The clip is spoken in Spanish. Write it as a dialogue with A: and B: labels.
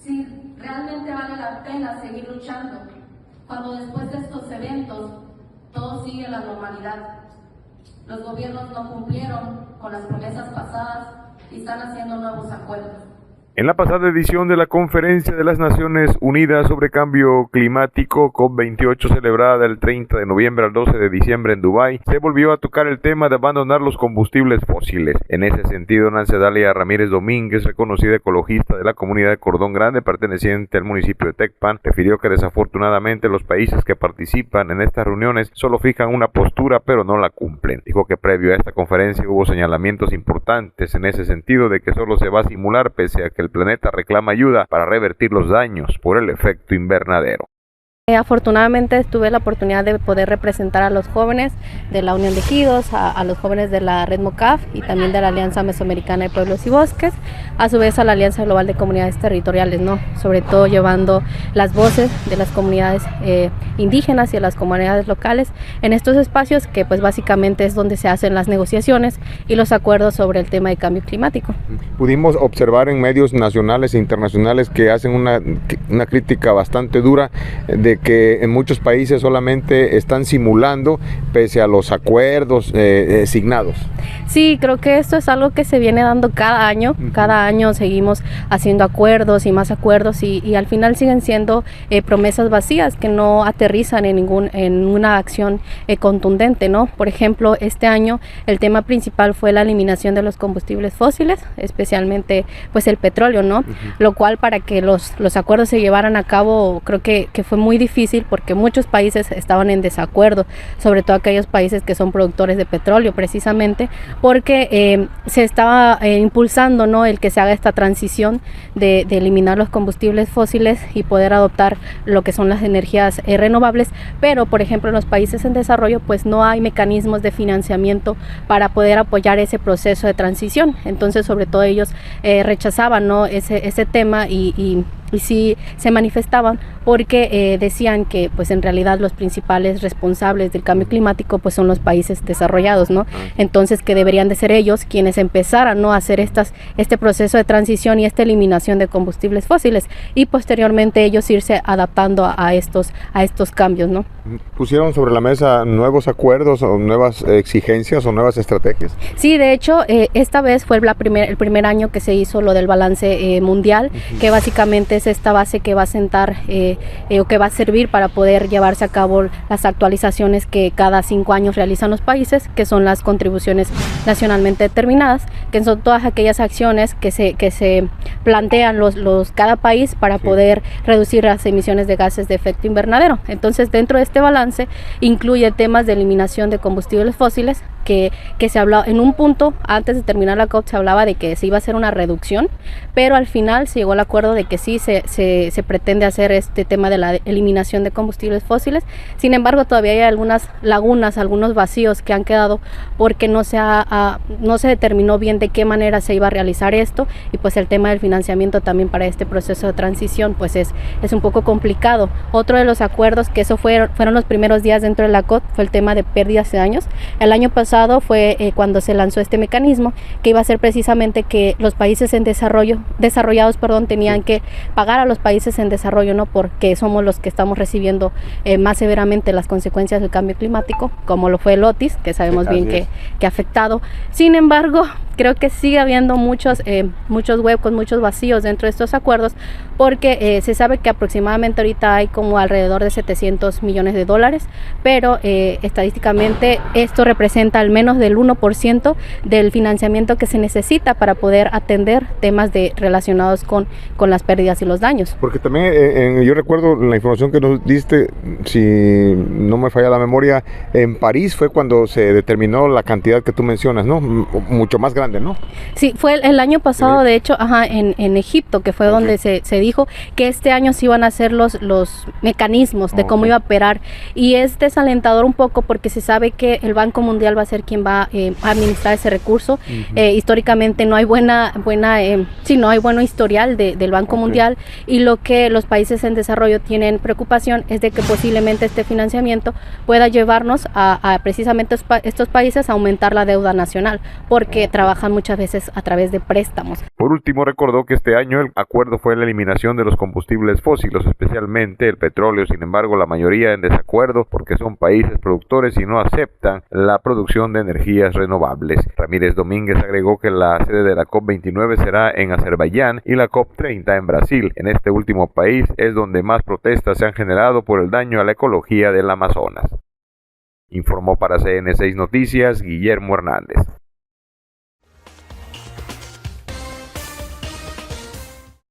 A: si realmente vale la pena seguir luchando cuando después de estos eventos todo sigue en la normalidad. Los gobiernos no cumplieron con las promesas pasadas y están haciendo nuevos acuerdos.
B: En la pasada edición de la Conferencia de las Naciones Unidas sobre Cambio Climático, COP28, celebrada del 30 de noviembre al 12 de diciembre en Dubái, se volvió a tocar el tema de abandonar los combustibles fósiles. En ese sentido, Nancy Dalia Ramírez Domínguez, reconocida ecologista de la comunidad de Cordón Grande, perteneciente al municipio de Tecpan, refirió que desafortunadamente los países que participan en estas reuniones solo fijan una postura pero no la cumplen. Dijo que previo a esta conferencia hubo señalamientos importantes en ese sentido de que solo se va a simular pese a que el planeta reclama ayuda para revertir los daños por el efecto invernadero.
C: Afortunadamente tuve la oportunidad de poder representar a los jóvenes de la Unión de Ejidos, a los jóvenes de la Red MOCAF y también de la Alianza Mesoamericana de Pueblos y Bosques, a su vez a la Alianza Global de Comunidades Territoriales, ¿no? Sobre todo llevando las voces de las comunidades indígenas y de las comunidades locales en estos espacios que pues básicamente es donde se hacen las negociaciones y los acuerdos sobre el tema de cambio climático.
B: Pudimos observar en medios nacionales e internacionales que hacen una crítica bastante dura de que en muchos países solamente están simulando pese a los acuerdos signados.
C: Sí, creo que esto es algo que se viene dando cada año. Cada año seguimos haciendo acuerdos y más acuerdos y al final siguen siendo promesas vacías que no aterrizan en una acción contundente, ¿no? Por ejemplo, este año el tema principal fue la eliminación de los combustibles fósiles, especialmente pues el petróleo, ¿no? Lo cual para que los acuerdos se llevaran a cabo creo que fue muy difícil porque muchos países estaban en desacuerdo, sobre todo aquellos países que son productores de petróleo precisamente, porque se estaba impulsando, ¿no?, el que se haga esta transición de eliminar los combustibles fósiles y poder adoptar lo que son las energías renovables, pero por ejemplo en los países en desarrollo pues no hay mecanismos de financiamiento para poder apoyar ese proceso de transición. Entonces sobre todo ellos rechazaban, ¿no?, ese tema y sí se manifestaban porque decían que pues en realidad los principales responsables del cambio climático pues son los países desarrollados, ¿no? Entonces que deberían de ser ellos quienes empezaran, ¿no?, a hacer este proceso de transición y esta eliminación de combustibles fósiles y posteriormente ellos irse adaptando a estos cambios, ¿no?
B: ¿Pusieron sobre la mesa nuevos acuerdos o nuevas exigencias o nuevas estrategias?
C: Sí, de hecho esta vez fue el primer año que se hizo lo del balance mundial, que básicamente es esta base que va a sentar o que va a servir para poder llevarse a cabo las actualizaciones que cada 5 años realizan los países, que son las contribuciones nacionalmente determinadas, que son todas aquellas acciones que se plantean cada país para poder reducir las emisiones de gases de efecto invernadero. Entonces dentro de este balance incluye temas de eliminación de combustibles fósiles, que se hablaba en un punto antes de terminar la COP, se hablaba de que se iba a hacer una reducción, pero al final se llegó al acuerdo de que sí se pretende hacer este tema de la eliminación de combustibles fósiles. Sin embargo, todavía hay algunas lagunas, algunos vacíos que han quedado porque no se determinó bien de qué manera se iba a realizar esto, y pues el tema del financiamiento también para este proceso de transición pues es un poco complicado. Otro de los acuerdos que fueron los primeros días dentro de la COP fue el tema de pérdidas de daños. El año pasado fue cuando se lanzó este mecanismo que iba a ser precisamente que los países desarrollados tenían que pagar a los países en desarrollo, ¿no?, porque somos los que estamos recibiendo más severamente las consecuencias del cambio climático, como lo fue el Otis, que sabemos bien que ha afectado. Sin embargo, creo que sigue habiendo muchos huecos, muchos vacíos dentro de estos acuerdos, porque se sabe que aproximadamente ahorita hay como alrededor de $700 millones, pero estadísticamente esto representa al menos del 1% del financiamiento que se necesita para poder atender temas relacionados con las pérdidas y los daños.
B: Porque también yo recuerdo la información que nos diste, si no me falla la memoria, en París fue cuando se determinó la cantidad que tú mencionas, ¿no? Mucho más grande, ¿no?
C: Sí, fue el año pasado, de hecho, en Egipto, que fue donde se dijo que este año se iban a hacer los mecanismos de cómo iba a operar, y es desalentador un poco porque se sabe que el Banco Mundial ser quien va a administrar ese recurso. Históricamente no hay no hay bueno historial del Banco Mundial, y lo que los países en desarrollo tienen preocupación es de que posiblemente este financiamiento pueda llevarnos a precisamente estos países a aumentar la deuda nacional, porque trabajan muchas veces a través de préstamos.
B: Por último, recordó que este año el acuerdo fue la eliminación de los combustibles fósiles, especialmente el petróleo. Sin embargo, la mayoría en desacuerdo porque son países productores y no aceptan la producción de energías renovables. Ramírez Domínguez agregó que la sede de la COP29 será en Azerbaiyán y la COP30 en Brasil. En este último país es donde más protestas se han generado por el daño a la ecología del Amazonas. Informó para CN6 Noticias Guillermo Hernández.